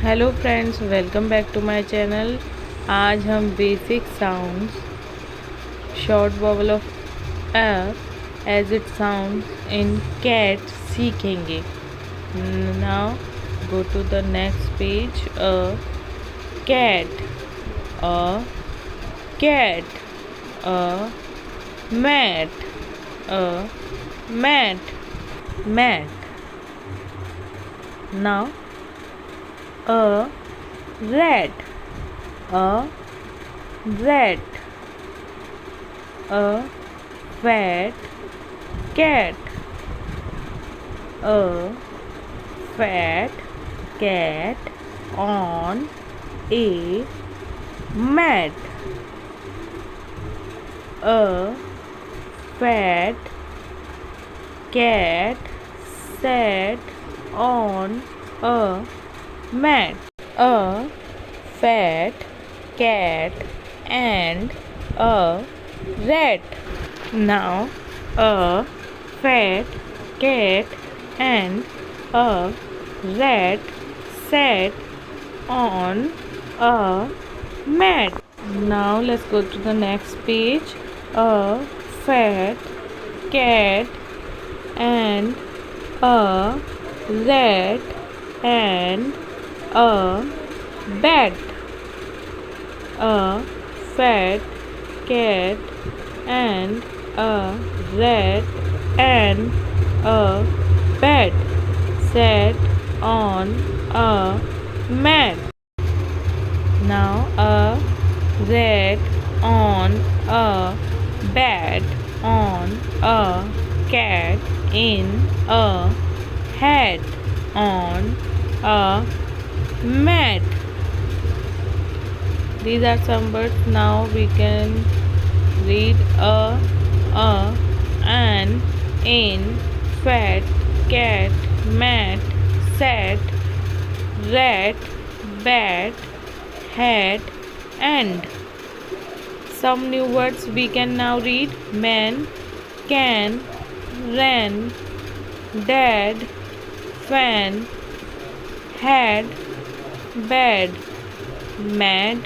Hello friends, welcome back to my channel. आज हम basic sounds short vowel of as it sounds in cat सीखेंगे। Now go to the next page. Cat, a cat, a mat, a mat, mat. Now a rat, a rat, a fat cat, a fat cat on a mat, a fat cat sat on a mat. A fat cat and a rat. Now a fat cat and a rat sat on a mat. Now let's go to the next page. A fat cat and a rat and a bat. A fat cat and a rat and a bat sat on a mat. Now a rat on a bat on a cat in a hat on a mat. These are some words. Now we can read an, in, fat, cat, mat, sat, rat, bat, hat, and. Some new words we can now read: man, can, ran, dad, fan, had, bad, mad,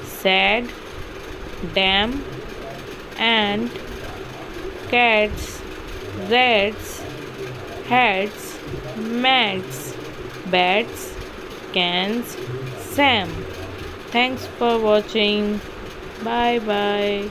sad, dam, ant, cats, rats, hats, mats, bats, cans, Sam. Thanks for watching. Bye bye.